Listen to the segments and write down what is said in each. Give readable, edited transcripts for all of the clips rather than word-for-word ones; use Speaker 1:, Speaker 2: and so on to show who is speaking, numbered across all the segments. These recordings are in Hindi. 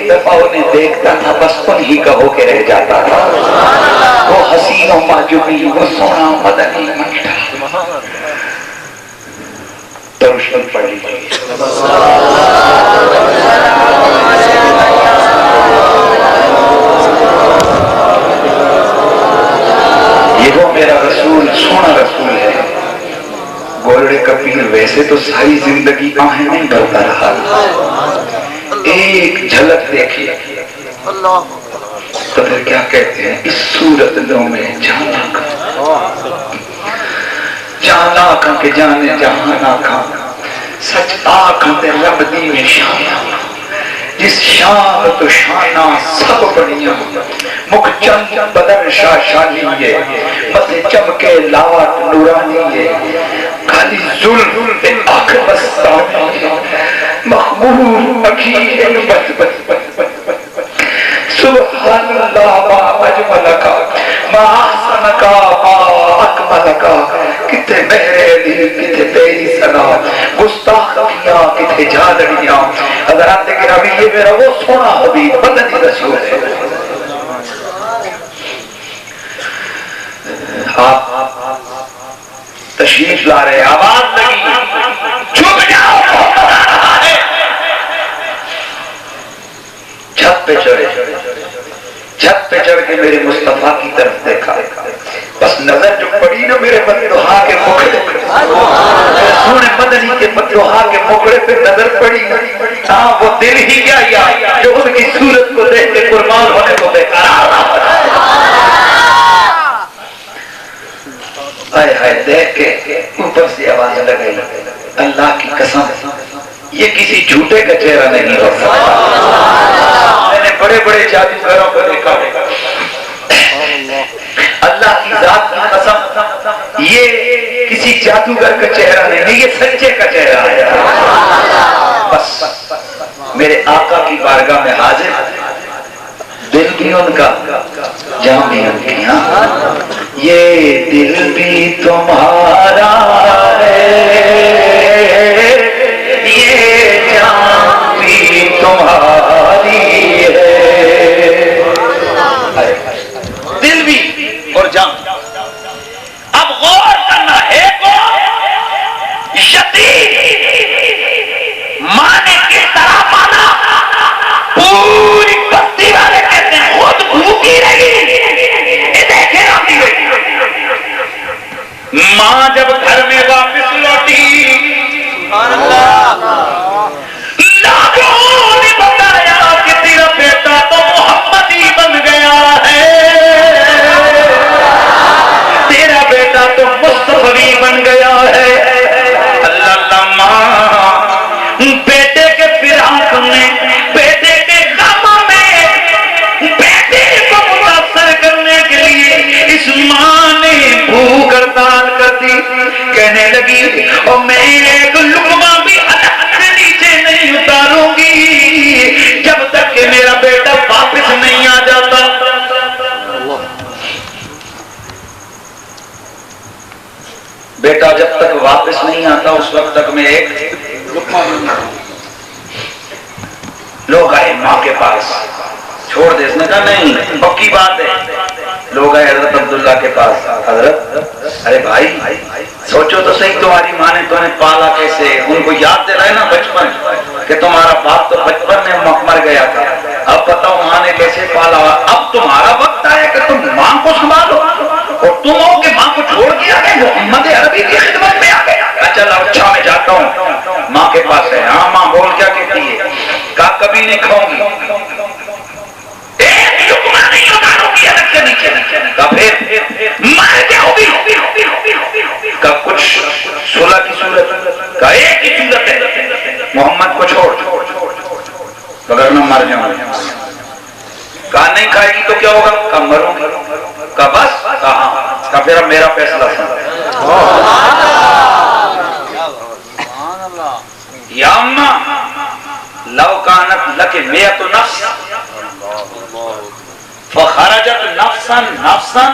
Speaker 1: एक दफा उन्हें देखता था बस उन्हीं का होके रह जाता था। वो हसीनों माजूबी, वो सोना मदनी मीठा। दर्शन पढ़ लीजिए। ये वो मेरा रसूल, सोना रसूल है। गोलड़े का पीर वैसे तो सारी जिंदगी आहें नहीं भरता रहा, एक झलक देखी तो फिर क्या कहते हैं, इस सूरत में जाना खा के जाने जहाना खा सच आखते रब दी में शाना। जिस शान तो शाना सब बढ़िया, मुख चंद बदन शाशानी है, मथे चमके लाट नूरानी है, खाली जुल्फ आंख मस्तानी है, मखबूल अखीर बस बस बस बस बस। सुभान अल्लाह मा अजमल का मा अहसन का मा अकमल का। किथे मेरे दिल किथे तेरी सना, गुस्ताखियां किथे झालड़ियां। हज़रात गिरामी, ये मेरा वो सोना हबीब मदनी रसूल है। आप तशरीफ ला रहे, आवाज लगी, चुप जाओ। छत पे चढ़े, छत पे चढ़ के मेरे मुस्तफा की तरफ देखा, बस नजर जो पड़ी ना मेरे बददुहा के मुखड़े पे, सोने मदनी के बददुहा के मुखड़े पे नजर पड़ी। हाँ, वो दिल ही क्या यार जो उनकी सूरत को देख के कुर्बान होने को बेकरार। हाय हाय, देख के ऊपर से आवाज लगाई, अल्लाह की कसम ये किसी झूठे का चेहरा नहीं हो सकता। मैंने बड़े बड़े जादूगरों को देखा, अल्लाह की जात की कसम ये किसी जादूगर का चेहरा नहीं, ये सच्चे का चेहरा है। बस मेरे आका की बारगाह में हाजिर, दिल भी उनका, जान भी उनकी। हाँ, ये दिल भी तुम्हारा है, ये जान भी तुम्हारी है। दिल भी और जान। अब गौर करना है को यतीम माने किस तरह माना, पूरी बस्ती वाले कहते हैं खुद भूखी रही, देखे राती रही। मां जब घर में वापस लौटी, लोगों ने बताया कि तेरा बेटा तो मोहम्मद ही बन गया है, तेरा बेटा तो मुस्तफी बन गया है। अल्लाह मां बेटे के फिराक में, बेटे के गम में, बेटे को मुतासर करने के लिए इस मां ने भूख हड़ताल कर दी। कहने लगी और मैं एक लुकमा भी नीचे नहीं उतारूंगी जब तक कि मेरा बेटा वापस नहीं आ जाता। बेटा जब तक वापस नहीं आता उस वक्त तक मैं एक लुकमा भी नहीं। लोग आए मां के पास, छोड़ दे, इसने कहा नहीं, पक्की बात है। लोग आए हजरत अब्दुल्ला के पास, हजरत अरे भाई सोचो तो सही, तुम्हारी माँ ने तुम्हें पाला कैसे, उनको याद दिलाए ना बचपन कि तुम्हारा बाप तो बचपन में मर गया था, अब बताओ माँ ने कैसे पाला। अब तुम्हारा वक्त आया कि तुम माँ को संभालो और तुम हो कि माँ को छोड़ के आ गए, मोहम्मद अरबी की खिदमत में आ गए। अच्छा अच्छा मैं जाता हूँ, माँ के पास है। हाँ माँ बोल, क्या कहती है? कहा कभी नहीं खाऊंगी, एक लुकमा नहीं उतारूंगी अलग से नीचे। का फिर मर जाओगी। का कुछ सुलह की सूरत, का एक ही सूरत है, मोहम्मद को छोड़, अगर मैं मर जाऊं। कहा नहीं खाएगी तो क्या होगा? का मरूंगी। का बस? कहा का फिर अब मेरा फैसला सुन। या अम्मा लव कानत लके मैं तो नफ्स फखरजत नफ्सन नफ्सन।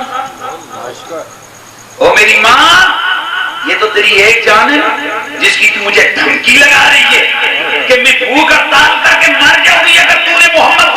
Speaker 1: ओ मेरी माँ, ये तो तेरी एक जान है जिसकी तू मुझे धमकी लगा रही है कि मैं भूख हड़ताल करके मर जाऊंगी अगर तूने मोहम्मद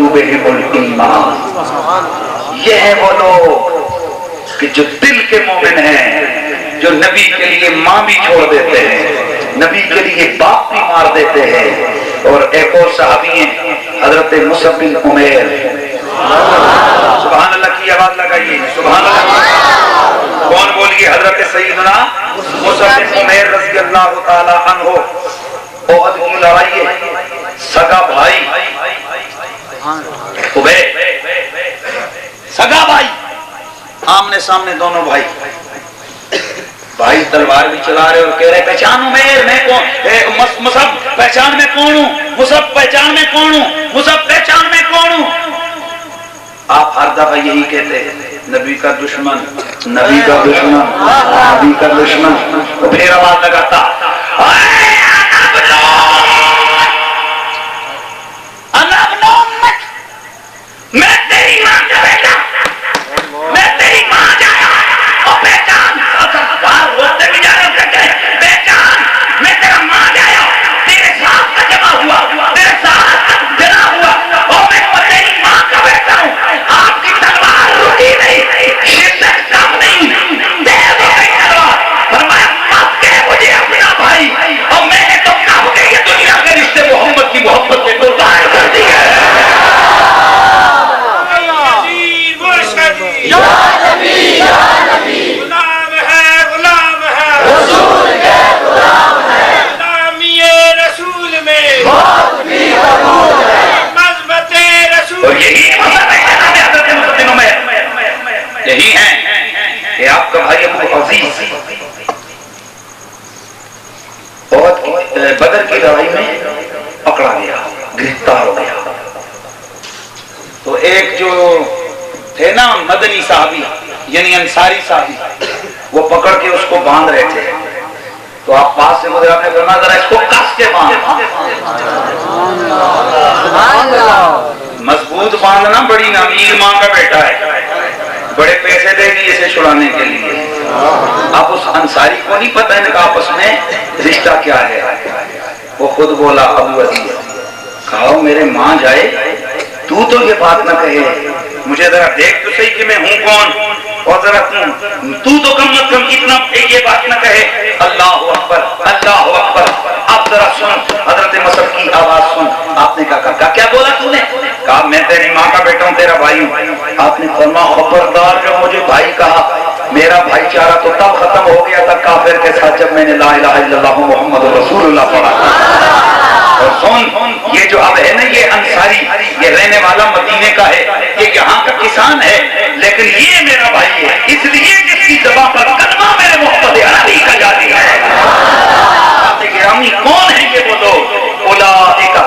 Speaker 1: कुलूबिहिमुल ईमान। ये है वो लोग कि जो दिल के मोमिन हैं, जो नबी के लिए माँ भी छोड़ देते हैं, नबी के लिए बाप भी मार देते हैं। और एक और सहाबी हैं हजरत मुसअब बिन उमैर, सुभान अल्लाह की आवाज लगाइए, सुभान अल्लाह। कौन बोलिए? हजरत सैयदना मुसअब बिन उमैर रज़ी अल्लाह ताला अन्हु। ओहद की लड़ाई है, सगा भाई उबैद, सगा भाई, आमने सामने दोनों भाई, भाई तलवार भी चला रहे और कह रहे पहचान उमैर, मैं कौन? मुसअब पहचान में कौन हूं? मुसअब पहचान में कौन हूं? मुसअब पहचान में कौन हूं? आप हर दफा यही कहते हैं, नबी का दुश्मन, नबी का दुश्मन, नबी का दुश्मन। तो फिर आवाज लगाता, मैं तेरी मां का बेटा, मैं तेरी मां जाया और पहचान, रोते भी जा रहे, पहचान मैं तेरा मां जाया, तेरे साथ का जमा हुआ, तेरे साथ जमा हुआ, और मैं तेरी मां का बेटा हूं। आपकी तलवार रुकी नहीं, शिद्दत कम नहीं, तेज हो गई तलवार। फरमाया मत कह मुझे अपना भाई, और मैंने तो कब के ये दुनिया के रिश्ते मोहम्मद की मोहब्बत से कुर्बान कर दी है।
Speaker 2: गुलाम है रसूल के गुलाम है, गुलामी रसूल में मौत भी कबूल है, मज़बते रसूल।
Speaker 1: और यही दिनों में यही है कि आपका भाई अबू अजीज बहुत बदर की लड़ाई में पकड़ा गया, गिरफ्तार हो गया। तो एक जो थे ना मदनी साहबी यानी अंसारी साहबी, वो पकड़ के उसको बांध रहे थे। तो आप पास से गुजरा, आपने फरमाया जरा इसको कस के बांध, मजबूत बांधना, बड़ी अमीर मां का बेटा है, बड़े पैसे देगी इसे छुड़ाने के लिए। आप उस अंसारी को नहीं पता इनका आपस में रिश्ता क्या है। वो खुद बोला अबू अजीज, कहो मेरे मां जाए, तू तो ये बात ना कहे, मुझे जरा देख तो सही कि मैं हूं कौन, और जरा तू तो कम से कम इतना ये बात ना कहे। अल्लाह अकबर, अल्लाह अकबर। आप जरा सुन, हजरत मुसअब की आवाज सुन। आपने कहा क्या बोला तूने? कहा मैं तेरी माँ का बेटा हूँ, तेरा भाई हूँ। आपने फरमाया खबरदार, जो मुझे भाई कहा, मेरा भाईचारा तो तब खत्म हो गया था काफिर के साथ जब मैंने ला इलाहा इल्लल्लाह मुहम्मद रसूलुल्लाह पढ़ा। और सुन, ये जो अब है ना ये अंसारी, ये रहने वाला मदीने का है, ये यहाँ का किसान है, लेकिन ये मेरा भाई है, इसलिए जिसकी ज़बान पर कलमा मेरे मोहम्मद अरबी का जारी है। गिरामी कौन है ये वो लोग? उलाइका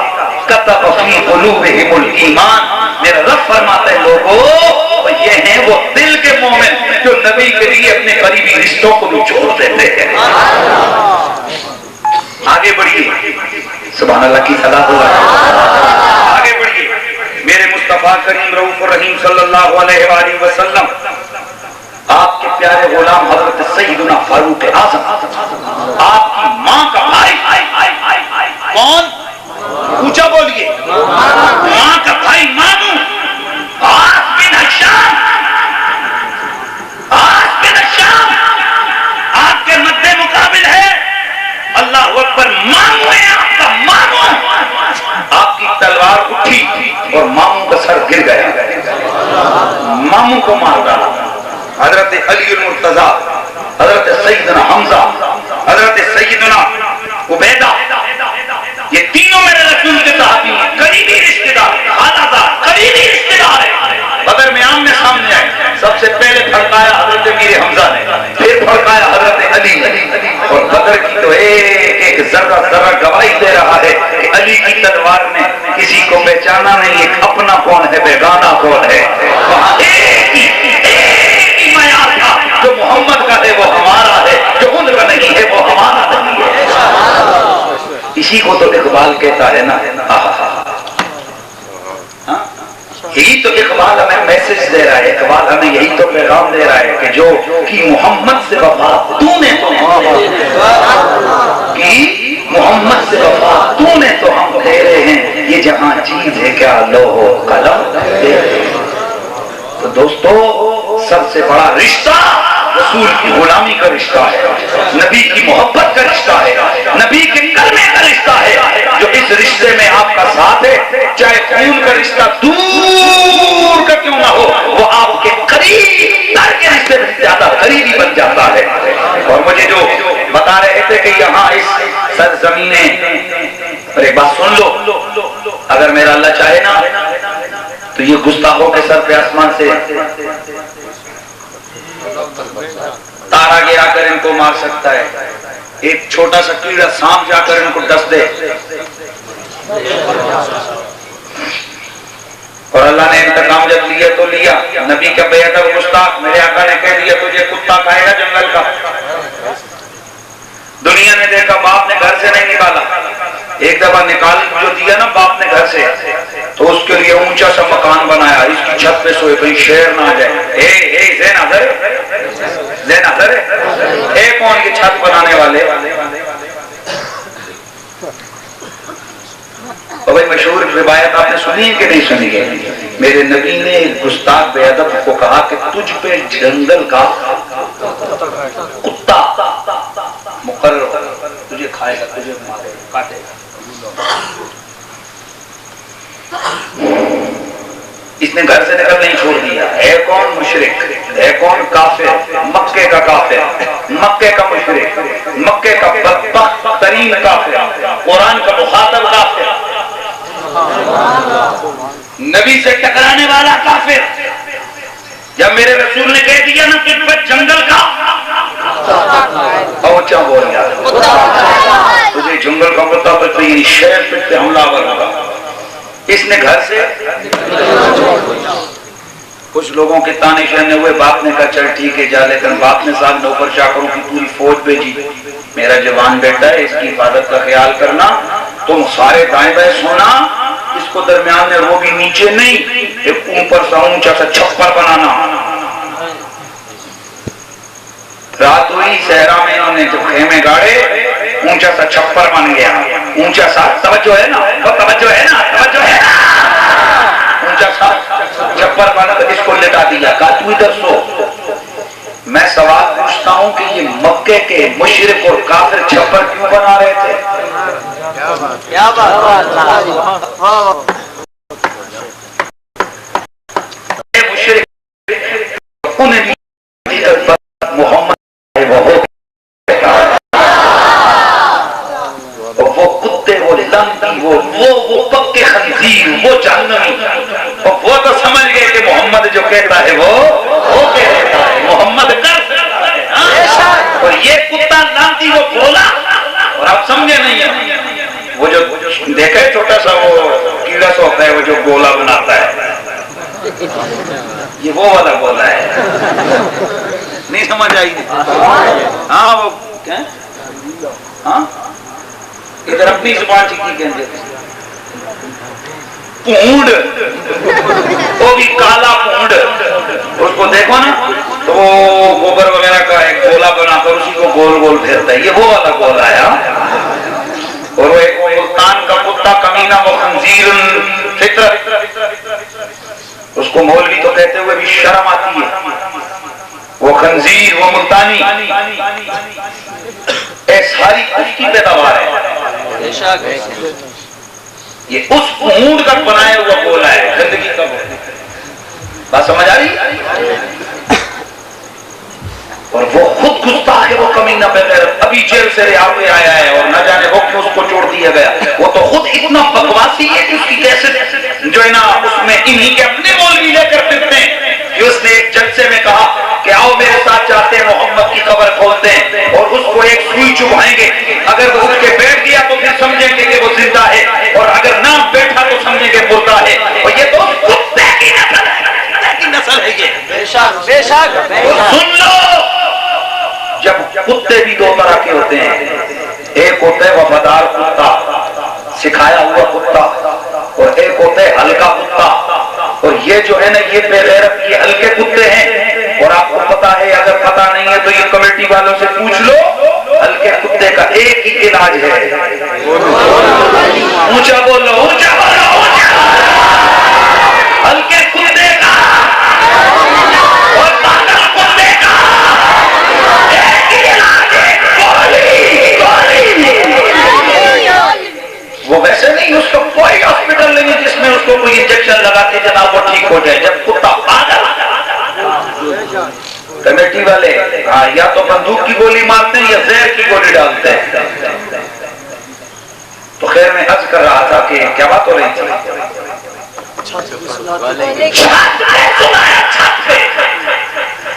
Speaker 1: कतब फी कुलूबिहिमुल ईमान। मेरा रब फरमाता है लोगों, ये हैं वो दिल के मोमिन जो नबी के लिए अपने करीबी रिश्तों को भी छोड़ देते हैं। आगे बढ़िए, सुभान अल्लाह की सलाह हो। आगे बढ़िए, मेरे मुस्तफा करीम रऊफ रहीम सल्लल्लाहु अलैहि वसल्लम, आपके प्यारे गुलाम हजरत सैयदना फारूक आज़म, आपकी मां का भाई, कौन? ऊंचा बोलिए, मां का भाई मामू आस बिन हिशाम, आस बिन हिशाम आपके मद्दे मुकाबिल है। अल्लाह अकबर, मामू है आपका, मामू। आपकी तलवार उठी और मामू का सर गिर गया, मामू को मार डाला। हजरत अली मुर्तजा, हजरत सैयदना हमजा, हजरत सैयदना उबैदा, ये तीनों मेरे रसूल के सहाबी हैं, करीबी रिश्तेदार, खालादार, करीबी रिश्तेदार हैं। बदर में आमने सामने आए, सबसे पहले फड़काया हजरत मीर हमजा ने, फिर फड़काया हजरत अली। और बदर की तो एक एक जर्रा जर्रा गवाही दे रहा है कि अली की तलवार ने किसी को पहचाना नहीं, एक अपना कौन है, बेगाना कौन है। वहां एक ही मयार था, जो मोहम्मद का है वो हमारा है, जो उनका नहीं है वो हमारा नहीं है। इसी को तो इकबाल कहता है ना, यही तो इकबाल हमें मैसेज दे रहा है, इकबाल हमें यही तो पैगाम दे रहा है कि जो कि मोहम्मद से वफा तूने तो कि मोहम्मद से वफा तूने तो हम दे रहे हैं, ये जहां यहाँ चीज है क्या लोहो कलम। तो दोस्तों सबसे बड़ा रिश्ता रसूल की गुलामी का रिश्ता है, नबी की मोहब्बत का रिश्ता है, नबी के कलमे का रिश्ता है। जो इस रिश्ते में आपका साथ है, चाहे खून का रिश्ता दूर का क्यों ना हो, वो आपके करीब दर के रिश्ते में ज्यादा करीबी बन जाता है। और मुझे जो बता रहे थे कि यहाँ इस सरजमीने, अरे बात सुन लो, अगर मेरा अल्लाह चाहे ना तो ये गुस्ताखों के सर पे आसमान से तारा गिरा कर इनको मार सकता है, एक छोटा सा कीड़ा सांप जाकर इनको डस दे। और अल्लाह ने इंतकाम जब लिया तो लिया। नबी का बेअदब गुस्ताख मेरे आका ने कह दिया तुझे कुत्ता खाएगा जंगल का। दुनिया ने देखा, बाप ने घर से नहीं निकाला, एक दफा निकाल जो दिया ना बाप ने घर से, तो उसके लिए ऊंचा सा मकान बनाया, इसकी छत पे सोए कहीं शेर ना आ जाए। कौन की छत बनाने वाले? और भाई मशहूर रिवायत आपने सुनी है कि नहीं सुनी है? मेरे नबी ने गुस्ताख बेअदब को कहा कि तुझ पे जंगल का कुत्ता मुकर्रर तुझे खाएगा, तुझे मारेगा, काटेगा। इसने घर से निकल नहीं छोड़ दिया। है कौन? मुशरिक। है कौन? काफिर, मक्के का काफिर, मक्के का मुशरिक, मक्के का बदबख्त तरीन काफिर, कुरान का मुखातब काफिर, नबी से टकराने वाला काफिर। जब मेरे रसूल ने कह दिया ना कि जंगल का ऊंचा बोल गया, तुझे जंगल का कुत्ता तो ये शहर पे हमलावर होगा। इसने घर से कुछ लोगों के ताने शहने हुए, बाप ने कहा चल ठीक है जा, लेकिन बाप ने साहब नौकर चाकरों की पूरी फौज भेजी, मेरा जवान बेटा है, इसकी हिफाजत का ख्याल करना, तुम सारे दाएं बाएं सोना, इसको दरमियान में वो भी नीचे नहीं, एक ऊपर सा ऊंचा सा छप्पर बनाना। रात हुई, सहरा में इन्होंने जब खेमे गाड़े, ऊंचा सा छप्पर बन गया, ऊंचा सा, तवज्जो है ना, तवज्जो है ना, तवज्जो है ना, ऊंचा सा छप्पर बना, तो इसको लेटा दिया, कहा तू इधर सो। मैं सवाल पूछता हूं कि ये मक्के के मुशरिक और काफिर छप्पर क्यों बना रहे थे? क्या बात, मुशरिक उन्हें मोहम्मद वो कुत्ते, वो लंकी, वो पक्के खंजीर, वो जहन्नमी, और वो तो समझ गए कि मोहम्मद जो कहता है वो कहता है, मोहम्मद कर सकता है। और ये कुत्ता लंकी वो बोला, और आप समझे नहीं है, वो जो देखे छोटा सा वो कीड़ा सा होता है, वो जो गोला बनाता है, ये वो वाला गोला है। नहीं समझ आई? हाँ वो क्या? हाँ इधर अपनी जुबान ठीक कहते, पूंड, वो भी काला पूंड, उसको देखो ना तो वो गोबर वगैरह का एक गोला बनाकर उसी को गोल गोल फेरता है, ये वो वाला गोला है। और वो एक मुल्तान का कुत्ता कमीना, वो खंजीर फितरत, उसको मौलवी तो कहते हुए भी शर्म आती है, वो खंजीर, वो मुल्तानी, सारी उसकी पैदावार है। ये उस ऊंट का बनाया हुआ गोला है, जिंदगी का। बात समझ आ रही? और वो खुद गुस्ताख है, वो कमीना बगैर अभी जेल से रिहा पे आया है, और न जाने वो क्यों उसको छोड़ दिया गया। वो तो खुद इतना बकवासी है कि उसकी कैसे जो है ना, उसमें इन्हीं के अपने मौलवी लेकर फिरते हैं कि उसने एक जलसे में कहा कि आओ मेरे साथ जाते हैं, मोहम्मद की कब्र खोलते हैं और उसको एक सुई चुभाएंगे, अगर वो उठ के बैठ गया तो फिर समझेंगे कि वो जिंदा है, और अगर ना बैठा तो समझेंगे मुर्दा है। और ये तो कुत्ते की नस्ल है ये। बेशक बेशक। सुन लो, जब कुत्ते भी दो तरह के होते हैं, एक होता है वफादार कुत्ता, सिखाया हुआ कुत्ता, और एक होता है हल्का कुत्ता। और ये जो है ना, ये बेगैरत, ये हल्के कुत्ते हैं। और आपको पता है, अगर पता नहीं है तो ये कमेटी वालों से पूछ लो, हल्के कुत्ते का एक ही इलाज है, ऊंचा बोलो, ऊंचा बोलो, ऊंचा बंदूक की गोली मारते हैं या जहर की गोली डालते हैं। तो खैर मैं अर्ज कर रहा था कि क्या बात हो रही थी।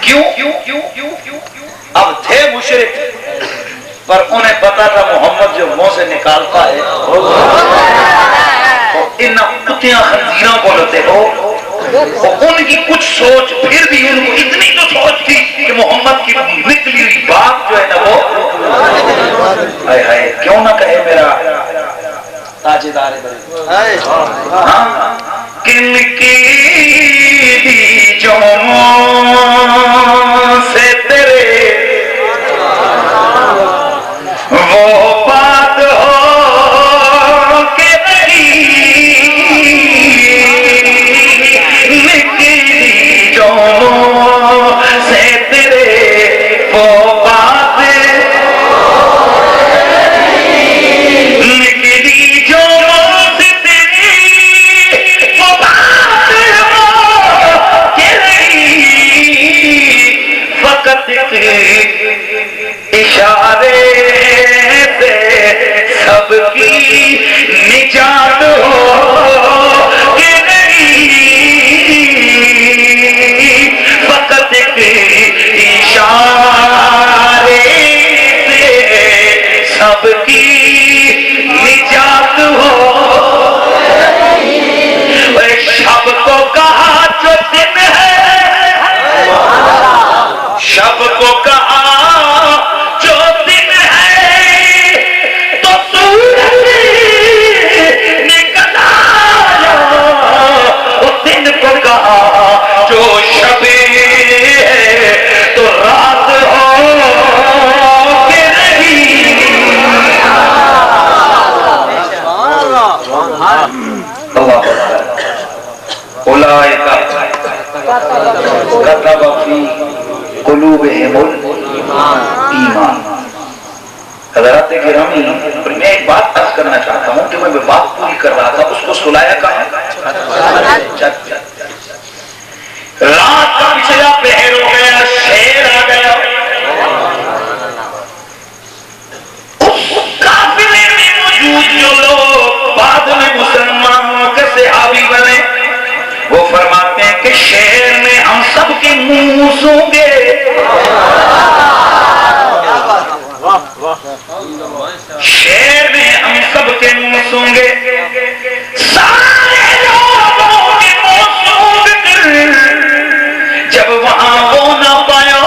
Speaker 1: क्यों? अब थे मुशरिक, पर उन्हें पता था मोहम्मद जो मुंह से निकालता है तो इन कुत्तियां खंजीरों को लेते हो। उनकी कुछ सोच, फिर भी उनको इतनी तो सोच थी कि मोहम्मद की निकली हुई बात जो है ना वो हाय हाय क्यों ना कहे मेरा ताजेदार किनकी जो से तेरे वो बात हो के निकली जो से तेरे वो बात निकली जो से तेरी वो बात हो के फकत इशारे से सबकी निजात हो कि नहीं, फकत इशारे से सबकी निजात हो। शब को कहा जो दिन है, शब को कहा जो दिन है तो सूरज निकल आया, उस दिन को कहा जो शबे है तो रात हो के नहीं। उलाइका कतब फी कुलूबिहिमुल ईमान। हज़रात गिरामी, मैं एक बात अर्ज करना चाहता हूँ कि मैं बात पूरी कर रहा था, उसको सुलाया कहाँ? रात का पिछला पहर हो गया, शेर आ गया, उस काफिले में मौजूद जो लोग बाद में मुसलमानों के सहाबी बने, वो फरमाते हैं कि शेर में हम सबके मुंह सूंगे। शेर में हम सबके मुंह सूंगे, सारे लोगों के मुंह सूंघ कर जब वहां वो ना पाया,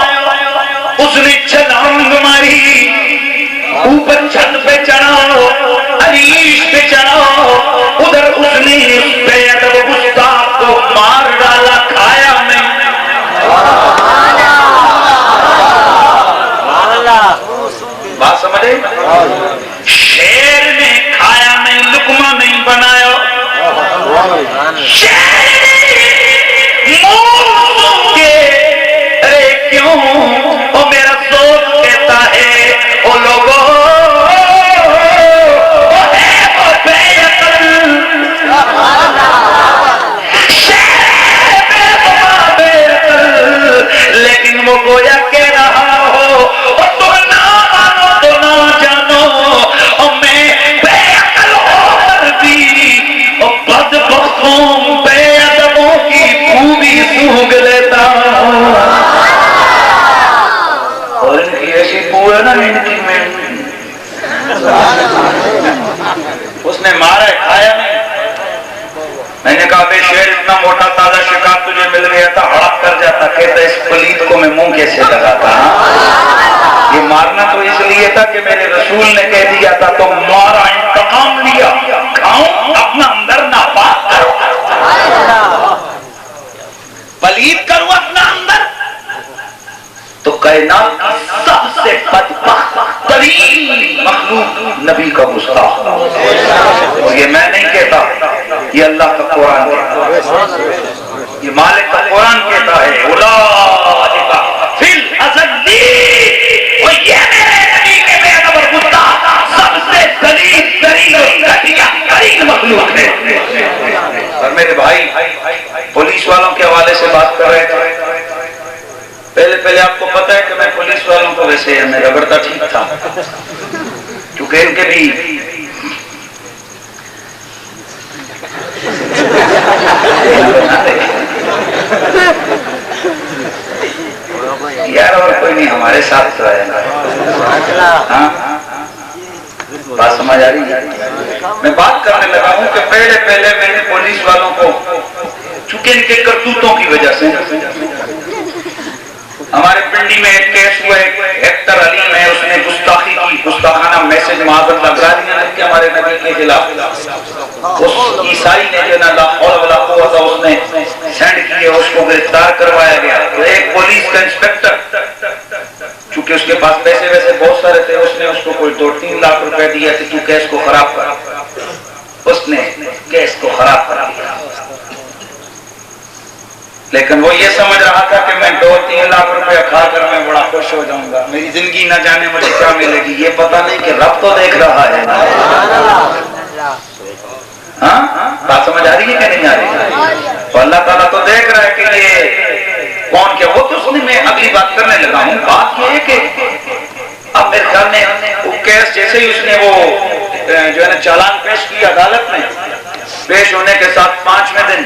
Speaker 1: उसने छलांग मारी, ऊपर छत पे चढ़ाओ, अरीश पे चढ़ाओ, उधर उसने बेअदब गुस्ताख को मार डाला, खाया नहीं। बात समझे? शेर ने खाया नहीं, लुकमा नहीं बनाया, शेर के अरे क्यों वो मेरा सोच कहता है वो लोगों वो है वो बेअक्ल, शेर बेअक्ल, लेकिन वो गोया कह रहा हो तुम ना मानो तो ना जानो, और मैं बेअक्ल होकर भी और बदबख्तों बेअदबों की खूबी सूंघ लेता हूँ। और इनकी ऐसी पूरा ना इनकी में उसने मारा खाया नहीं। मैंने कहा बे शेर इतना मोटा ताजा शिकार तुझे मिल गया था, हड़प कर जाता, कहता इस पलीत को मैं मुंह कैसे लगाता। ये मारना तो इसलिए था कि मेरे रसूल ने कह दिया था तो मारा, इंतकाम लिया, खाऊं अपना अंदर नापाक करो, पलीत करो अपना अंदर। तो कायनात की सबसे बदबख्तरीन मखलूक नबी का गुस्ताख, और ये मैं नहीं कहता, ये अल्लाह का कुरान कहता है, ये मालिक का कुरान कहता है, उलाइका फिल अज़ल्ली, और ये मेरे नबी के बेअदब और गुस्ताख सबसे दलील तरीन और घटिया तरीन मखलूक है। और मेरे भाई पुलिस वालों के हवाले से बात कर रहे थे, पहले आपको पता है कि मैं पुलिस वालों को वैसे हमें रगड़ता ठीक था, क्योंकि इनके भी यार और कोई नहीं हमारे साथ तो है। हाँ बात समझ आ रही है? मैं बात करने लगा हूं कि पहले मैंने पुलिस वालों को, चूंकि इनके करतूतों की वजह से, हमारे पिंडी में एक केस हुआ, हेक्टर अलीम है, उसने गुस्ताखी की, गुस्ताखाना मैसेज माजत गालियां लिख के हमारे नबी के खिलाफ, उस ईसाई ने जो ना उसने सेंड किए, उसको गिरफ्तार करवाया गया। तो एक पुलिस का इंस्पेक्टर, चूंकि उसके पास पैसे वैसे बहुत सारे थे, उसने उसको कोई 2-3 लाख रुपए दिया कि तू केस को खराब कर। उसने केस को खराब कर दिया, लेकिन वो ये समझ रहा था कि मैं 2-3 लाख रुपया खाकर मैं बड़ा खुश हो जाऊंगा, मेरी जिंदगी ना जाने मुझे क्या मिलेगी। ये पता नहीं कि रब तो देख रहा है। हाँ बात समझ आ रही है कि नहीं आ रही? तो अल्लाह ताला तो देख रहा है कि ये कौन क्या। वो तो सुनी, मैं अगली बात करने लगा हूँ। बात ये है कि अब मेरे ख्याल में वो केस जैसे ही उसने वो जो है ना चालान पेश किया अदालत में, पेश होने के साथ 5वें दिन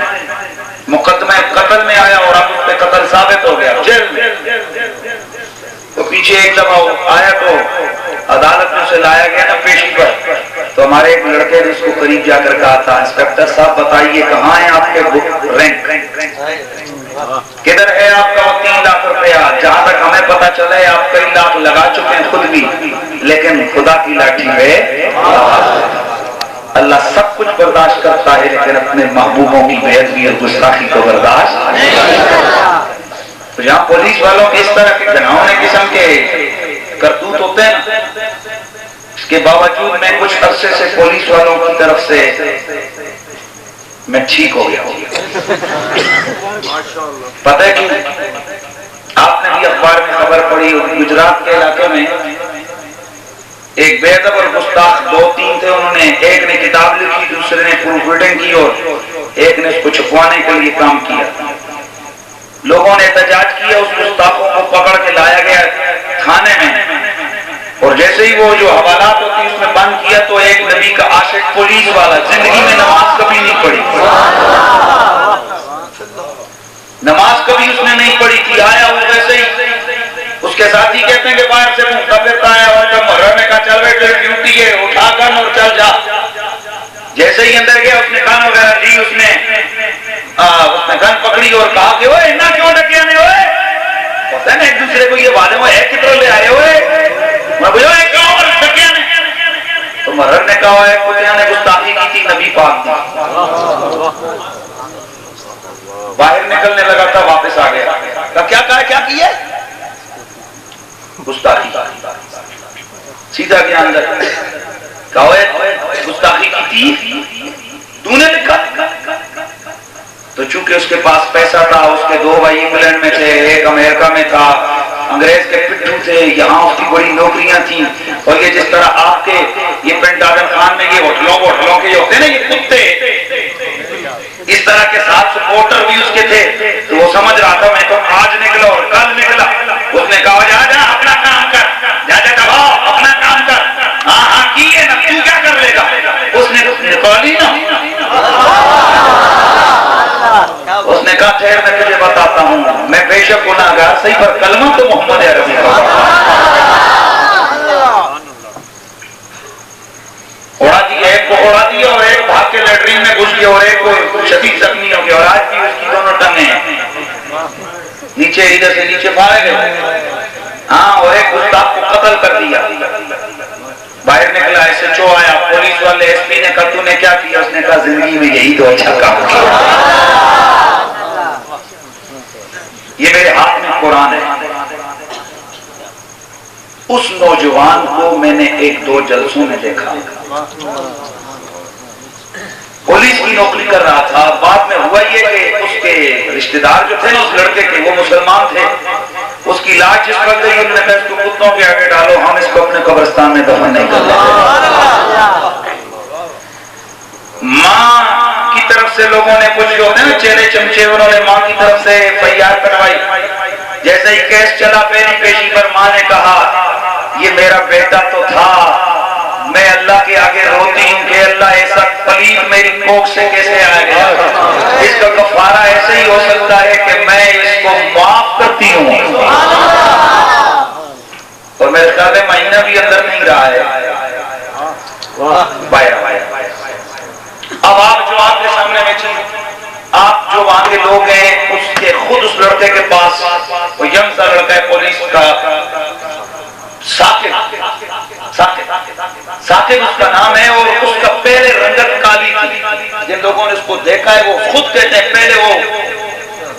Speaker 1: मुकदमा कत्ल में आया और अब उस पे कत्ल साबित हो गया, जेल में। तो पीछे एक दफा आया तो अदालत में उसे लाया गया ना पेशी पर, तो हमारे एक लड़के ने उसको करीब जाकर कहा था, इंस्पेक्टर साहब बताइए कहाँ है आपके बुक रैंक, किधर है आपका 3 लाख रुपया? जहां तक हमें पता चला है आप कई लाख लगा चुके हैं खुद भी, लेकिन खुदा की लाठी है। अल्लाह सब कुछ बर्दाश्त करता है, लेकिन अपने महबूबों की बेअदबी और गुस्ताखी को बर्दाश्त नहीं करता। तो जहां पुलिस वालों के इस तरह के घिनौने किस्म के करतूत होते हैं, इसके बावजूद मैं कुछ अरसे से पुलिस वालों की तरफ से मैं ठीक हो गया हूं। पता है क्यों? आपने भी अखबार में खबर पड़ी, गुजरात के इलाके में एक बेअदब और गुस्ताख 2-3 थे। उन्होंने, एक ने किताब लिखी, दूसरे ने प्रूफ रीडिंग की और एक ने उसको छुपवाने के लिए काम किया। लोगों ने एहतजाज किया, उस गुस्ताखों को पकड़ के लाया गया थाने में, और जैसे ही वो जो हवालात होती है उसमें बंद किया, तो एक नबी का आशिक पुलिस वाला, जिंदगी में नमाज कभी नहीं पढ़ी, नमाज कभी उसने नहीं पढ़ी थी, आया वो वैसे ही। उसके साथी कहते हैं कि बाहर से मुंह फिरता आया और जब मुहर्रम ने कहा चल बेटे ड्यूटी है, उठा गन और चल जा। जैसे ही अंदर गया उसने गन वगैरह ली, उसने गन पकड़ी और कहा कि ओए इतना क्यों डके आने, ओए पता है ना एक दूसरे को ये वाले वो है कितने ले आए हुए, मैं बोलो क्यों डके आने? तो मुहर्रम ने कहा है कुतिया ने गुस्ताखी की थी नबी पाक की। बाहर निकलने लगा था, वापस आ गया, क्या कहा, क्या किया? गुस्ताखी। सीधा गया अंदर, कहा गुस्ताखी की थी तूने लिखा? तो चूंकि उसके पास पैसा था, उसके 2 भाई इंग्लैंड में थे, एक अमेरिका में था, अंग्रेज के पिट्ठू थे, यहाँ उसकी बड़ी नौकरियां थी। और ये जिस तरह आपके ये पेंटागन खान में ये होटलों के जो होते ना ये कुत्ते, इस तरह के 7 सपोर्टर भी उसके थे। तो वो समझ रहा था मैं तो आज निकला और कल निकला। उसने कहा जा अपना काम कर, जा दबाओ अपना काम कर। हाँ किए ना, तू क्या कर लेगा? उसने निकाली ना, उसने कहा ठहर मैं तुझे बताता हूँ, मैं बेशक गुनाहगार सही पर कलमा तो मोहम्मद अरबी का उड़ा दिया, एक को उड़ा दिया और एक भाग के लेटरिन में घुस गया और एक को शदीद जख्मी हो गया। और आज भी उसकी दोनों टंगे नीचे, इधर से नीचे फाड़े गए। हाँ, और एक गुस्ताख को कत्ल कर दिया। बाहर निकला, SHO आया, पुलिस वाले SP ने कहा तूने क्या किया? उसने कहा जिंदगी में यही तो अच्छा काम किया। ये मेरे हाथ में कुरान है। उस नौजवान को मैंने 1-2 जलसों में देखा, पुलिस की नौकरी कर रहा था। बाद में हुआ ये कि उसके रिश्तेदार जो थे ना उस लड़के के, वो मुसलमान थे। उसकी लाश जिस वक्त गई, उन्होंने कहा इसको कुत्तों के आगे डालो, हम इसको अपने कब्रिस्तान में दफन नहीं कर लेंगे। माँ की तरफ से लोगों ने कुछ जो होते हैं ना चेहरे चमचे, उन्होंने माँ की तरफ से FIR करवाई। जैसे ही केस चला पेशी पर माँ ने कहा मेरा बेटा तो था, मैं अल्लाह के आगे रोती हूँ कि अल्लाह ऐसा पलीत मेरी कोख से कैसे आ गया, इसका कफारा ऐसे ही हो सकता है कि मैं इसको माफ करती हूँ। और मेरे ख्याल में महीना भी अंदर नहीं रहा है। अब आप जो आपके सामने बैठे, आप जो वहां के लोग हैं, उसके खुद उस लड़के के पास, वो यंग सा लड़का है, पुलिस का साकिब उसका नाम है, और उसका पहले रंगत काली थी। जिन लोगों ने उसको देखा है वो खुद कहते हैं पहले वो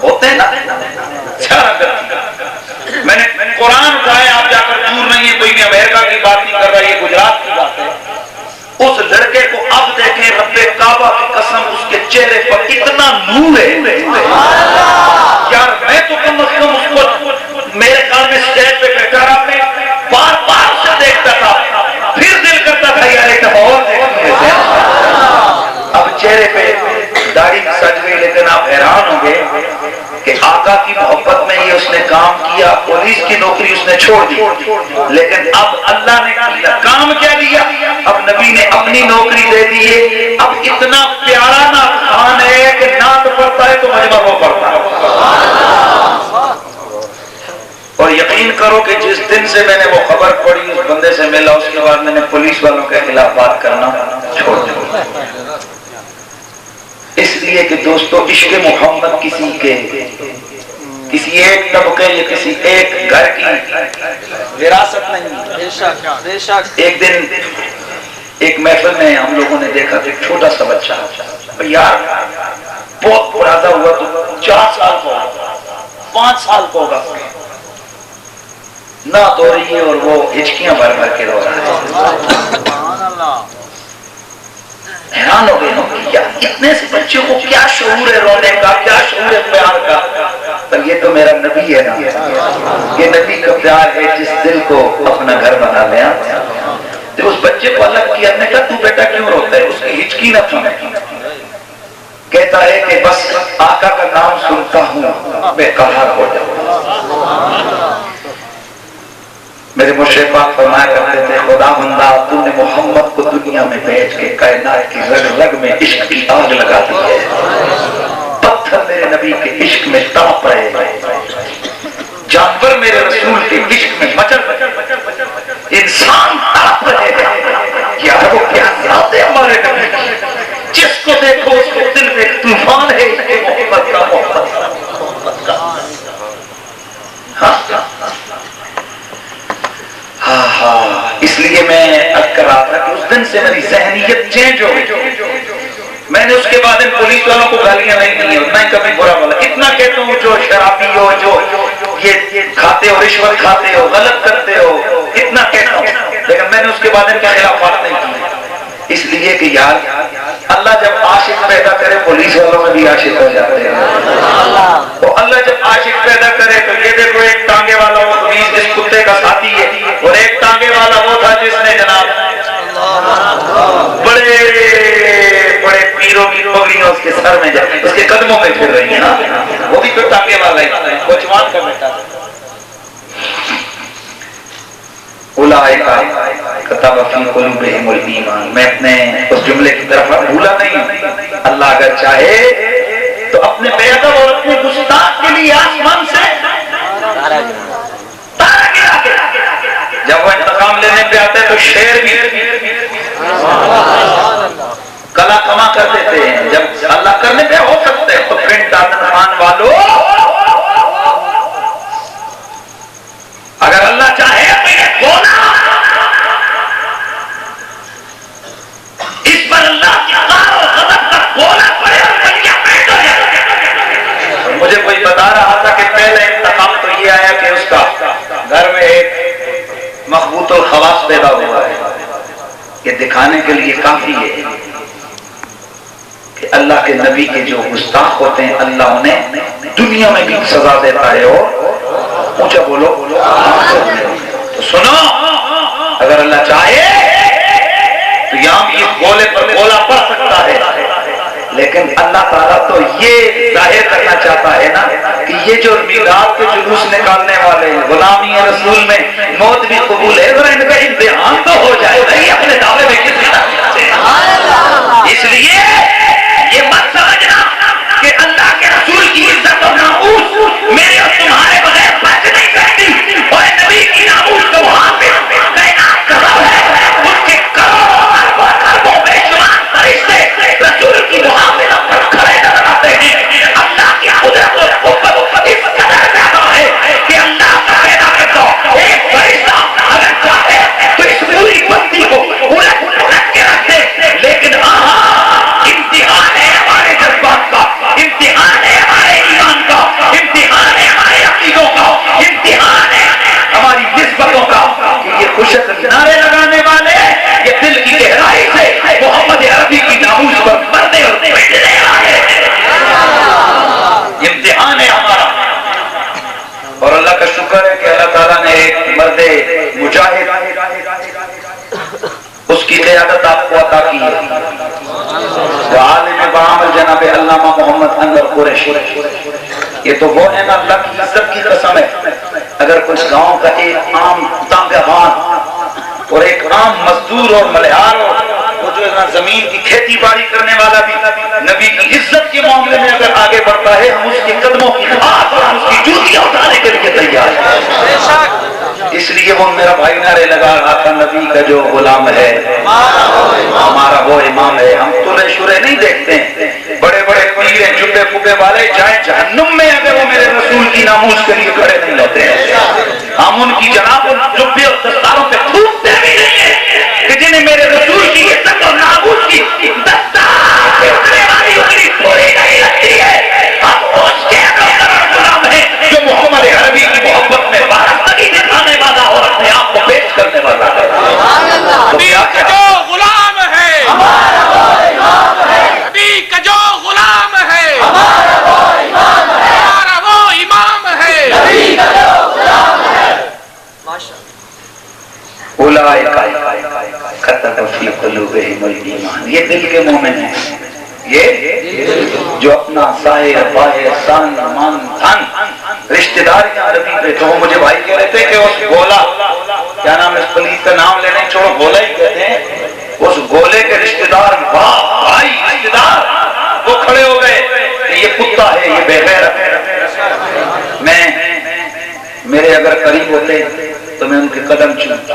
Speaker 1: होते हैं ना मैंने कुरान उठाया, आप जाकर दूर नहीं है, कोई भी अमेरिका की बात नहीं कर रहा, ये गुजरात की बात है। उस लड़के को अब देखें, रब्बे काबा की कसम, उसके चेहरे पर इतना नूर है यार, मैं तो कम से कम उसको मेरे ख्याल में स्टेज पे बैठा रहा, मैं बार बार उसे देखता था, फिर दिल करता था यार एक और देखने से। अब चेहरे पे दाढ़ी सज गई, लेकिन आप हैरान होंगे कि आका की मोहब्बत में ये उसने काम किया, पुलिस की नौकरी उसने छोड़ दी, लेकिन अब अल्लाह ने किया काम क्या दिया, अब नबी ने अपनी नौकरी दे दी है। अब इतना प्यारा नात खान है कि नात पढ़ता है तो मजमा वो पढ़ता है। और यकीन करो कि जिस दिन से मैंने वो खबर पढ़ी, उस बंदे से मिला, उसके बाद मैंने पुलिस वालों के खिलाफ बात करना छोड़ दिया। इसलिए कि दोस्तों, इश्क मोहम्मद किसी एक तबके या किसी एक घर की विरासत नहीं। एक दिन एक महफिल में हम लोगों ने देखा कि छोटा सा बच्चा, यार बहुत पुराना हुआ तो 4 साल का होगा, 5 साल का होगा, ना तो रही है और वो हिचकियां भर भर के रो रहा है। हैरान हो गए यार, इतने से बच्चों को क्या शऊर है रोने का, क्या शऊर है प्यार का। पर ये तो मेरा नबी है ना, ये नबी का प्यार है जिस दिल को अपना घर बना लिया। तो उस बच्चे को अलग किया, ने कहा तू बेटा क्यों रोता है, उसकी हिचकी न थी। कहता है कि बस आका का नाम सुनता हूँ बेकरार हो जाऊं। मेरे मुर्शिद पाक फरमाया करते थे, खुदा बंदा तूने मोहम्मद को दुनिया में भेज के कायनात की रग रग में इश्क की आग लगा दी है। पत्थर मेरे नबी के इश्क में तड़प रहे हैं, जानवर मेरे रसूल के इश्क में मचल इंसान तड़प रहे हैं। यार वो क्या याद है हमारे नबी, जिसको देखो उसको दिल में तूफान है इसके मोहब्बत का, मोहब्बत का। हाँ, इसलिए मैं अर्ज कर रहा था कि उस दिन से मेरी ज़हनियत चेंज हो गई। मैंने उसके बाद इन पुलिस वालों को गालियां नहीं दी, उतना ही कभी बुरा बोला। इतना कहता हूँ जो शराबी हो, जो ये खाते हो, रिश्वत खाते हो, गलत करते हो, इतना कहता हूँ, लेकिन मैंने उसके बाद इनके खिलाफ बात नहीं की। इसलिए कि यार अल्लाह जब आशिक पैदा करे, पुलिस वालों में भी आशिक हो जाते हैं। तो अल्लाह जब आशिक पैदा करे तो ये देखो, एक टांगे वाला वो पुलिस जिस कुत्ते का साथी है, और एक टांगे वाला वो था जिसने जनाब बड़े बड़े पीरों की पगड़ियां उसके सर में जाती, उसके कदमों में फिर रही है ना, वो भी तो टांगे वाला है, वो जवान का बेटा। मैं अपने उस जुमले की तरफ भूला नहीं। अल्लाह अगर चाहे तो अपने बेअदब और अपने गुस्ताख के लिए आसमान से तारा गिरा के, जब वो इंतकाम लेने पे आते तो शेर भी कला कमा कर देते हैं। जब अल्लाह करने पे हो सकते हैं तो प्रिंट खान वालों, अगर अल्लाह चाहे तो ये बोला इस पर अल्लाह की बोला पड़े और मुझे कोई बता रहा था कि पहले इंतकाम तो ये आया कि उसका घर में एक मखबूत और खवास पैदा हुआ है। ये दिखाने के लिए काफी है कि अल्लाह के नबी के जो गुस्ताख होते हैं, अल्लाह उन्हें दुनिया में भी सजा देता है। और ऊंचा बोलो, तो सुनो, अगर अल्लाह चाहे तो यहां भी इस गोले पर गोला पड़ सकता है, लेकिन अल्लाह ताला तो ये जाहिर करना चाहता है ना कि ये जो मीरात के जुलूस निकालने वाले हैं, गुलामी रसूल में मौत भी कबूल है, जरा इनका क़यादत आपको अता की है। वो आलिम बामल जनाब अल्लामा मोहम्मद अनवर कुरैशी, ये तो वो है ना, अल्लाह की इज्जत की कसम है, अगर कुछ गांव का एक आम तंगहान और एक आम मजदूर और मलिहार और वो जो है ना जमीन की खेती बाड़ी करने वाला भी नबी की इज्जत के मामले में अगर आगे बढ़ता है, हम उसके कदमों की खास और उसकी जूतियां उठाने के लिए तैयार हैं। इसलिए वो मेरा भाई नारे लगा रहा था, नबी का जो गुलाम है हमारा वो इमाम है। हम तुले शुरे नहीं देखते, बड़े बड़े पीरे जुब्बे फुबे वाले चाहे जहन्नुम में अगर वो मेरे रसूल की नामूस के लिए खड़े नहीं होते हैं, हम उनकी जनाब जुब्बे और दस्तारों पे थूकते भी नहीं है कि जिन्हें मेरे रसूल की इज्जत और नामूस की दस्तार पूरी नहीं लगती है। हम उसके गुलाम हैं जो मोहम्मद अरबी की मोहब्बत में वारस्तगी दिखाने वाला और अपने आप को पेश करने वाला है। तो क्या
Speaker 2: जो गुलाम है नबी का जो गुलाम है हमारा वो इमाम है।
Speaker 1: ये दिल के मोमिन है, ये जो अपना साहिर बाहिर सन मन धन रिश्तेदारियां रबी पे, तो मुझे भाई कह रहे थे कि उस गोला, क्या नाम इस पुलिस का नाम लेने छोड़ो, गोला ही कहते हैं, उस गोले के रिश्तेदार भाई रिश्तेदार वो खड़े हो गए कि ये कुत्ता है, ये बेगैरत है। मैं मेरे अगर करीब होते तो मैं उनके कदम चूमता,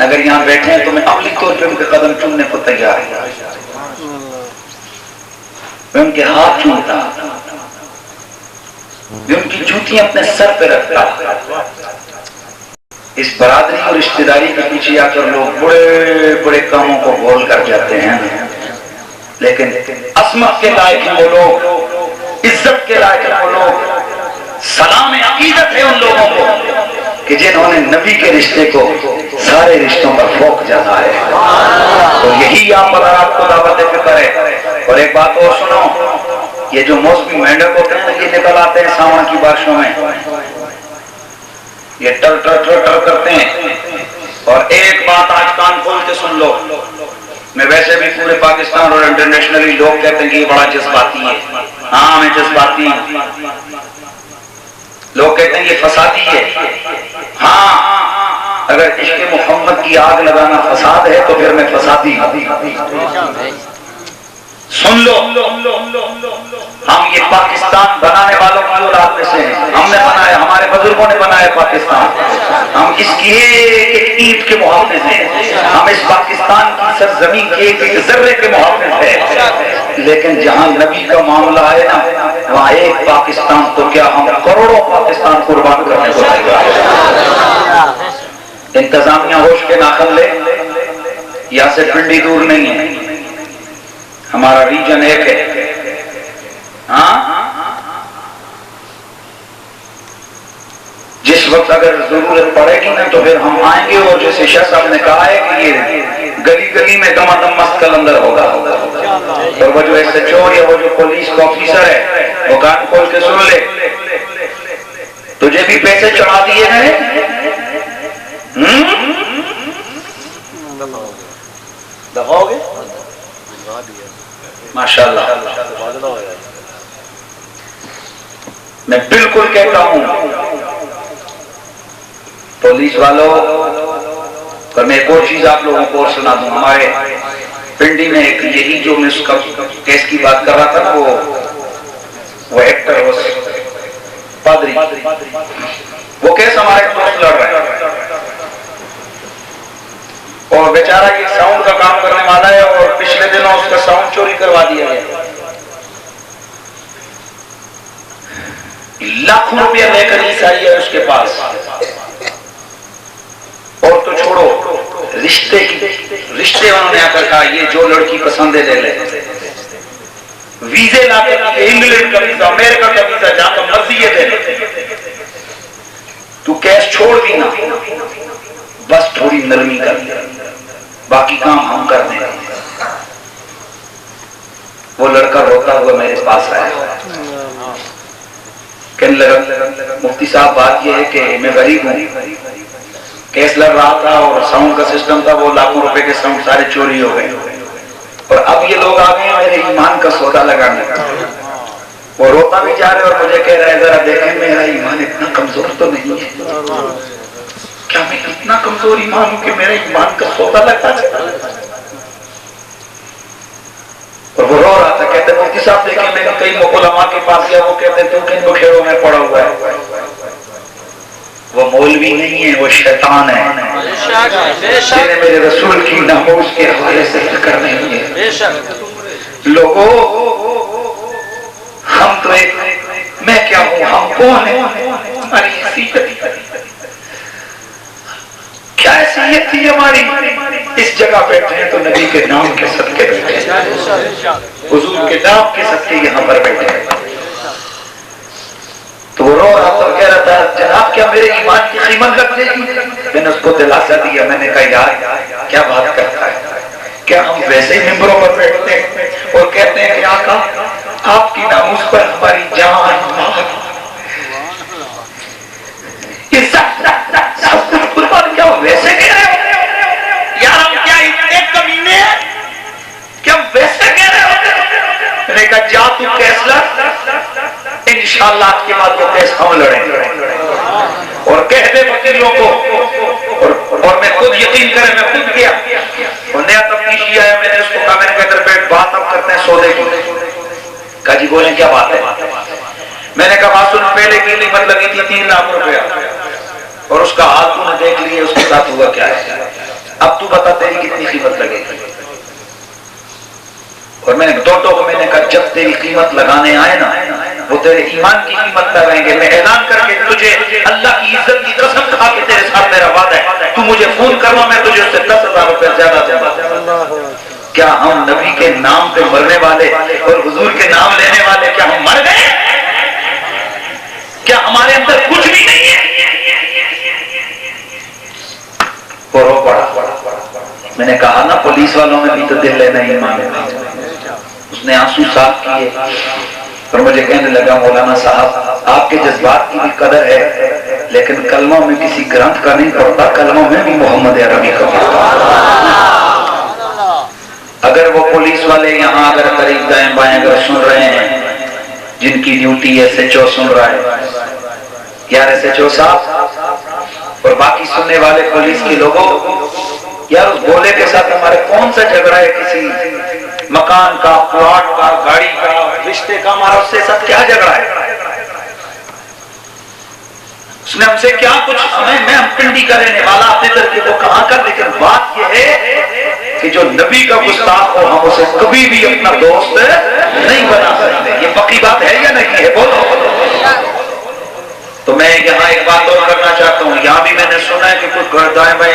Speaker 1: अगर यहाँ बैठे हैं तो मैं अमली तौर पे उनके कदम चूमने को तैयार हूं, मैं उनके हाथ चूमता, मैं उनकी जूतियां अपने सर पे रखता। इस बरादरी और रिश्तेदारी के पीछे आकर लोग बड़े बड़े कामों को भूल कर जाते हैं, लेकिन असमत के लायक हैं वो लोग, इज्जत के लायक हैं वो लोग, सलाम अकीदत है उन लोगों को कि जिन्होंने नबी के रिश्ते को सारे रिश्तों पर फोक जाना है। तो यही यहाँ पर आपको दावत फिक्र है। और एक बात और सुनो, ये जो मौसमी मेंढक होते हैं ये निकल आते हैं सावन की बारिशों में, ये टर टर टर टर करते हैं। और एक बात आज कान खोल के सुन लो, मैं वैसे भी पूरे पाकिस्तान और इंटरनेशनली लोग कहते हैं कि ये बड़ा जज्बाती है। हाँ मैं जज्बाती हूं, लोग कहते हैं ये फसादी है। हाँ, अगर इश्क़ मोहम्मद की आग लगाना फसाद है तो फिर मैं फसादी। सुन लो, हम ये पाकिस्तान बनाने वालों की औलाद में से हैं, हमने बनाया, हमारे बुजुर्गों ने बनाया पाकिस्तान, हम इसकी एक ईंट के मुहाफिज हैं, हम इस पाकिस्तान की सरजमीन के एक जर्रे के मुहाफिज हैं। लेकिन जहां नबी का मामला है ना, वहां एक पाकिस्तान तो क्या हम करोड़ों पाकिस्तान कुर्बान करने को तैयार है। इंतजामिया होश के नाखन ले, यहाँ से पिंडी दूर नहीं है, हमारा रीजन एक है। हाँ, जिस वक्त अगर जरूरत पड़ेगी ना तो फिर हम आएंगे। और जैसे शाह साहब ने कहा है कि ये गली गली में दमादम मस्त कलंदर होगा। और वो जो SHO या वो जो पुलिस का ऑफिसर है वो कान खोल के सुन ले, तुझे भी पैसे चढ़ा दिए गए, दबाओगे माशाल्लाह। मैं बिल्कुल कहता हूं पुलिस वालों, पर मैं एक और चीज आप लोगों को और सुना दूं। हमारे पिंडी में एक यही जो मैं उसका केस की बात कर रहा था ना, वो एक्टर, वो पादरी, वो केस हमारे दोस्त लड़ रहे हैं और बेचारा ये साउंड का काम करने वाला है और पिछले दिनों उसका साउंड चोरी करवा दिया गया। लाखों रुपया लेकर आई है उसके पास। और तो छोड़ो, रिश्ते उन्होंने आकर कहा ये जो लड़की पसंद है ले ले, वीजे लाकर इंग्लैंड का वीजा, अमेरिका का वीजा, जहां का मर्जी है दे ले, तू कैश छोड़ दी ना, बस थोड़ी नरमी कर, बाकी काम हम कर देंगे। वो लड़का रोता हुआ मेरे पास आया, कहने लगा मुफ्ती साहब बात यह है कि मैं गरीब हूं, केस लड़ रहा था और साउंड का सिस्टम था, वो लाखों रुपए के साउंड सारे चोरी हो गए। और अब ये लोग आ गए मेरे ईमान का सौदा लगाने का। वो रोता भी जा रहे और मुझे कह रहे हैं जरा देखें मेरा ईमान इतना कमजोर तो नहीं है, क्या मैं इतना कमजोर ईमान हूं कि मेरा ईमान का सौदा लगता है। और वो रो रहा था, कहते मुफ्ती साहब देखे मैंने कई उलमा के पास गया, वो कहते तू किन बुखेड़ों में पड़ा हुआ है। वो मौलवी नहीं है, वो शैतान है जिन्हें मेरे रसूल की नामोज के हवाले से फिक्र नहीं है। लोगों हम तो एक, मैं क्या हूं, हम कौन है, हमारी हैसियत क्या हैसियत थी हमारी, इस जगह बैठे हैं तो नबी के नाम के सदके बैठे हैं, हुजूर के नाम के सदके यहाँ पर बैठे हैं। तो वो रो रहा था, कह रहा था जनाब क्या मेरे ईमान की कीमत लग जाएगी। मैंने उसको दिलासा दिया, मैंने कहा यार क्या बात करता है, क्या हम वैसे ही मिंबरों पर बैठते हैं और कहते हैं कि आका आपकी नामूस पर हमारी जान क्या वैसे कह रहे हो यार, हम क्या इतने कमीने हैं, क्या वैसे कह रहे हो। मैंने कहा जा तू केस लड़, इंशाअल्लाह के बाद वो केस हम लड़ेंगे और कह दे वकीलों को। और मैं खुद यकीन करें, मैं खुद गया और नया तफ्तीशी आया, मैंने उसको कहा, मैंने कहकर बैठ बात अब करते हैं सौदे की। कहा जी बोले क्या बात है। मैंने कहा सुन, पहले की कीमत लगी थी 3 लाख रुपया और उसका हाल तूने देख लिया, उसके साथ हुआ क्या है, अब तू बता तेरी कितनी कीमत लगेगी। और मैंने दोनों को मैंने कहा जब तेरी कीमत लगाने आए ना वो तेरे ईमान की कीमत लगाएंगे। मैं ऐलान करके तुझे अल्लाह की इज्जत की कसम खा के तेरे साथ मेरा वादा है, तू मुझे फोन करवा, मैं तुझे उससे 10,000 रुपया ज्यादा दूंगा। क्या हम नबी के नाम पे मरने वाले और हुजूर के नाम लेने वाले, क्या हम मर गए, क्या हमारे अंदर कुछ भी नहीं है। वो रो पड़ा। मैंने कहा ना पुलिस वालों में भी तो दिल लेना ही मांगे। उसने आंसू साफ किए और मुझे कहने लगा मौलाना साहब आपके जज्बात की भी कदर है, लेकिन कलमों में किसी ग्रंथ का नहीं पड़ता, कलमों में भी मोहम्मद अरबी का पड़ता। अगर वो पुलिस वाले यहाँ अगर करीब दाएं बाएं अगर सुन रहे हैं, जिनकी ड्यूटी SHO सुन रहा है, यार SHO साहब और बाकी सुनने वाले पुलिस के लोगों, यार उस भोले के साथ हमारे कौन सा झगड़ा है, किसी मकान का, प्लॉट का, गाड़ी का, रिश्ते का, हमारा उससे साथ क्या झगड़ा है। उसने हमसे क्या कुछ, मैं हम पिंडी का रहने वाला अपने तरह को कहां कर, लेकिन बात यह है कि जो नबी का गुस्ताख हो हम उसे कभी भी अपना दोस्त नहीं बना सकते। ये पक्की बात है या नहीं है, बोलो। तो मैं यहाँ एक बात और करना चाहता हूँ, यहाँ भी मैंने सुना है कि कुछ दाएं बाएं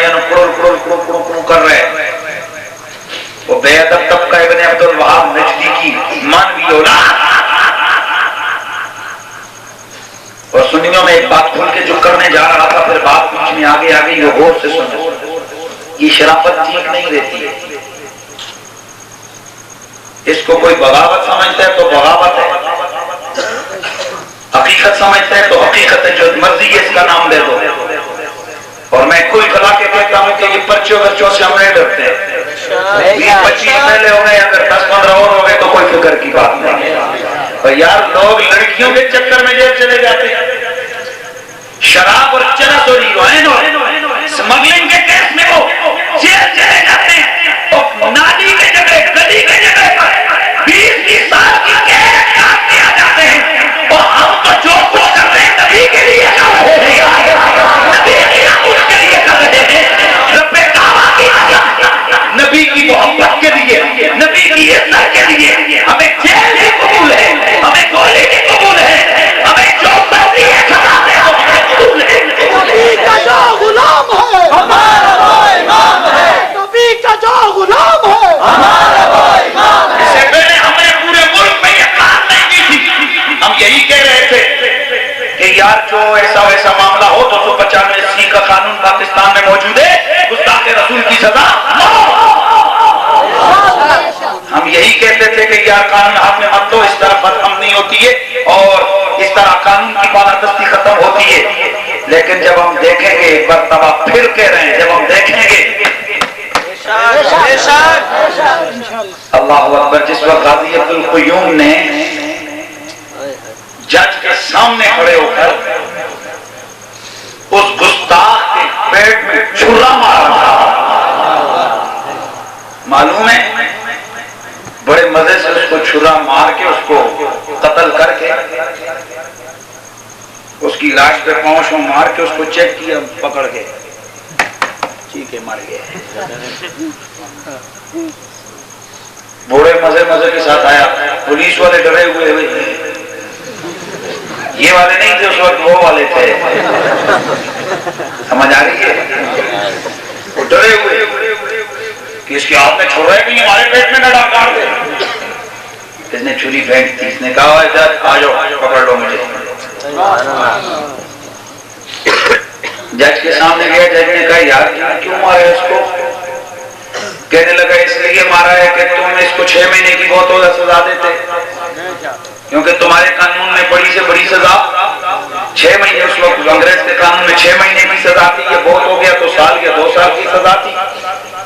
Speaker 1: कर रहे हैं। वो बेअदब तबका इब्ने अब्दुल वहाब नजदीकी मानवी औलाद और सुन्नियों में एक बात खुल के जो करने जा रहा था, फिर बात बीच में आगे आ गई, वो गौर से सुनो। ये शराफत ठीक नहीं रहती है, इसको कोई बगावत समझता है तो बगावत है, हकीकत समझता है तो हकीकत है, जो मर्जी है इसका नाम दे दो। और मैं कोई खला के कहता हूं कि ये पर्चों वर्चों से हम नहीं डरते हैं। 20-25 MLA हो गए, अगर 10-15 और हो गए तो कोई फिक्र की बात नहीं है। पर यार लोग लड़कियों के चक्कर में जेल चले जाते हैं, शराब और चरस और स्मगलिंग के केस में वो जेल चले जाते हैं, और नाली के जगह गली के जगह 20-20 साल की कैद काट दिया जाते हैं। और हम तो जो कुछ कर रहे हैं नबी के लिए कर रहे हैं, नबी की नामूस के लिए कर रहे हैं, रब्बे काबा की नबी की मोहब्बत के लिए, नबी की इज्जत के लिए। हमें जेल भी कबूल है, हमें गोली भी कबूल है, हमें जो मर्जी है खिलाते हैं कबूल है। नबी का जो गुलाम है हमारा वो इमाम है, नबी का जो गुलाम है हमारा वो इमाम है। इससे पहले हमने पूरे मुल्क में ये बात नहीं की थी, हम यही कह रहे थे कि यार जो ऐसा वैसा मामला हो 295C का कानून पाकिस्तान में मौजूद है, गुस्ताखे रसूल की सजा हम यही कहते थे कि यार कानून हाथ में मत लो, इस तरह बदअमनी होती है और इस तरह कानून की बालादस्ती खत्म होती है। लेकिन जब हम देखेंगे, एक बार तब आप फिर कह रहे हैं, जब हम देखेंगे अल्लाह अकबर, जिस वक्त गाजी अब्दुल क़य्यूम ने जज के सामने खड़े होकर उस गुस्ताख के पेट में छुरा मारा, मालूम है, बड़े मजे से उसको छुरा मार के उसको कत्ल करके उसकी लाश पे पांव मार के उसको चेक किया पकड़ के, ठीक है मर गया। बड़े मजे मजे के साथ आया, पुलिस वाले डरे हुए, ये वाले नहीं थे उस वक्त, वो वाले थे, समझ आ रही है? वो डरे हुए कि इसके हाथ में छुरा है कि हमारे पेट में न डाल दे। इसने छुरी फेंक दी, इसने कहा आ जाओ पकड़ लो मुझे। जज के सामने गया, जज ने कहा यार क्यों मारा इसको? कहने लगा इसलिए मारा है कि तुम इसको 6 महीने की बहुत ज्यादा सजा देते, क्योंकि तुम्हारे कानून में बड़ी से बड़ी सजा 6 महीने, उस वक्त अंग्रेज के कानून में 6 महीने की सजा थी, ये बहुत हो गया तो साल या 2 साल की सजा थी,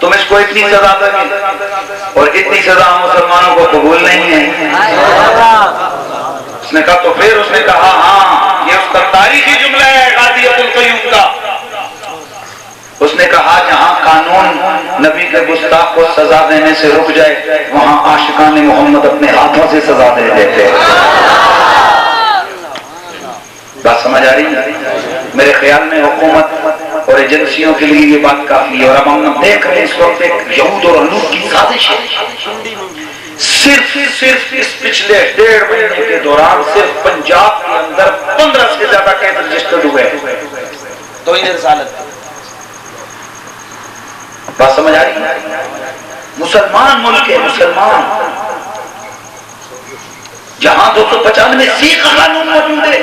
Speaker 1: तुम इसको इतनी सजा दोगे, और इतनी सजा मुसलमानों को कबूल नहीं है। उसने कहा तो फिर, उसने कहा हाँ ये उसका तारीखी जुमला है गाजी अब्दुल क़य्यूम का। उसने कहा जहां कानून नबी के गुस्ताख को सजा देने से रुक जाए, वहां आशिकाने मोहम्मद अपने हाथों से सजा दे देते। बात समझ आ रही है? मेरे ख्याल में हुकूमत और एजेंसियों के लिए ये बात काफी है। और अब हम देख रहे हैं इस वक्त एक यहूद और अनूद की साजिश है। सिर्फ इस पिछले 1.5 महीने के दौरान सिर्फ पंजाब के अंदर 15 से ज्यादा केस रजिस्टर्ड हुए, तो इन रसालत। बात समझ आ रही है? मुसलमान मुल्क है, मुसलमान, जहां 295 सिख कानून मौजूद है,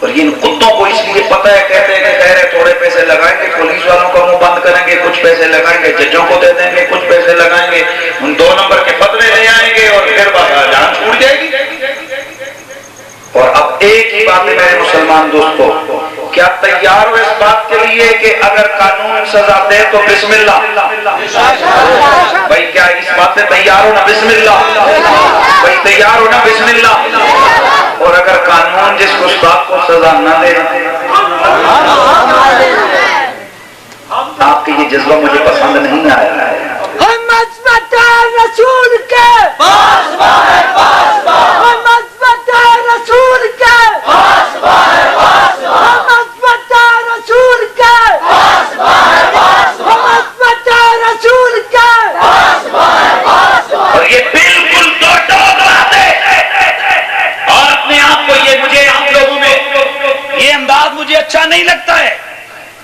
Speaker 1: और इन कुत्तों को इसलिए पता है, कहते हैं कि कह रहे थोड़े पैसे लगाएंगे, पुलिस वालों का मुंह बंद करेंगे, कुछ पैसे लगाएंगे, जजों को दे देंगे, कुछ पैसे लगाएंगे, उन 2 नंबर के फतवे ले आएंगे और फिर जान छूट जाएगी। और अब एक ही बात है मेरे मुसलमान दोस्तों, क्या तैयार हो इस बात के लिए कि अगर कानून सजा दे तो बिस्मिल्लाह? भाई क्या इस बात से तैयार हो ना? बिस्मिल्लाह भाई, तैयार हो ना? बिस्मिल्लाह। और अगर कानून जिस गुस्ताख को सजा न दे, आपके ये जज्बा मुझे पसंद नहीं आया है। रसूल के रसूल के रसूल के, और ये बिल्कुल दो बात है। और अपने आप को ये, मुझे आप लोगों में ये अंदाज मुझे अच्छा नहीं लगता है।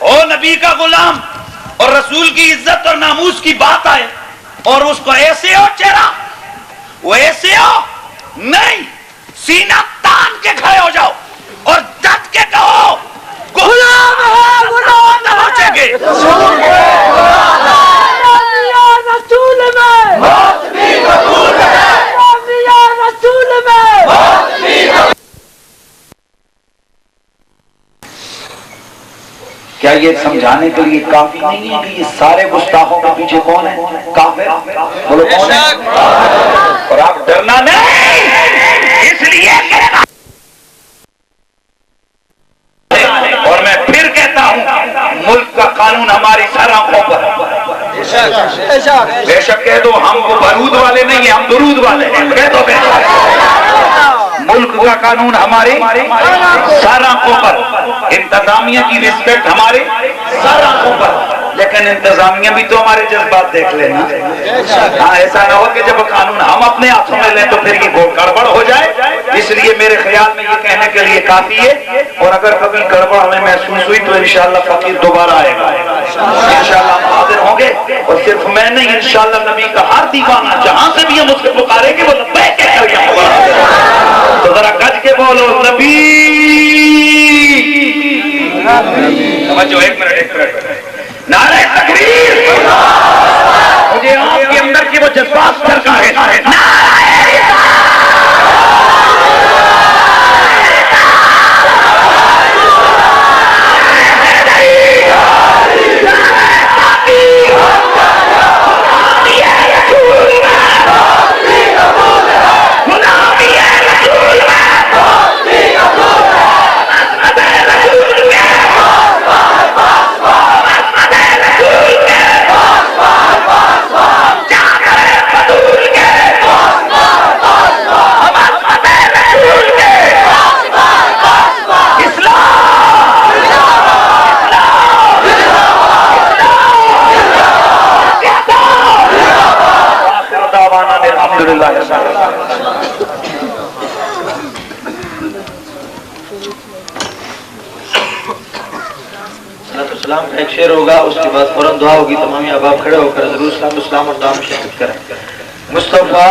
Speaker 1: ओ नबी का गुलाम और रसूल की इज्जत और नामूस की बात आए और उसको ऐसे हो चेहरा, वो ऐसे हो नहीं, सीना तान के खड़े हो जाओ और डट के कहो गुलाम है, गुलाम पहुंचेंगे। रसूल में मौत भी कबूल है, रसूल में मौत भी। क्या ये समझाने के लिए काफी नहीं है कि ये सारे गुस्ताखों के पीछे कौन है? काफिर। बोलो कौन है? और आप डरना नहीं, इसलिए और मैं फिर कहता हूं, मुल्क का कानून हमारी सर आंखों पर। बेशक कह दो हम वो बरूद वाले नहीं है, हम दुरूद वाले हैं, कह दो मुल्क का कानून हमारे सर आंखों पर, इंतजामिया की रिस्पेक्ट हमारे सर आंखों पर। लेकिन इंतजामिया भी तो हमारे जज्बात देख लेना। हाँ, ऐसा ना हो कि जब कानून हम अपने हाथों में लें तो फिर ये गड़बड़ हो जाए। इसलिए मेरे ख्याल में ये कहने के लिए काफी है। और अगर कभी गड़बड़ हमें महसूस हुई तो इंशाअल्लाह फकीर दोबारा आएगा, इंशाअल्लाह हम हाजिर होंगे। और सिर्फ मैं नहीं, इंशाअल्लाह नबी का हर दीवाना जहां से भी हम उसको पुकारेंगे वो लब्बैक कहकर। तो जरा गज के बोलो नबी। समझो, एक मिनट नारे तकबीर। मुझे आपके अंदर की वो जज्बात दरकार है।
Speaker 3: शेर होगा, उसके बाद फौरन दुआ होगी। तमाम अब आप खड़े होकर जरूर इस्लाम और दाम शरीक करें। मुस्तफा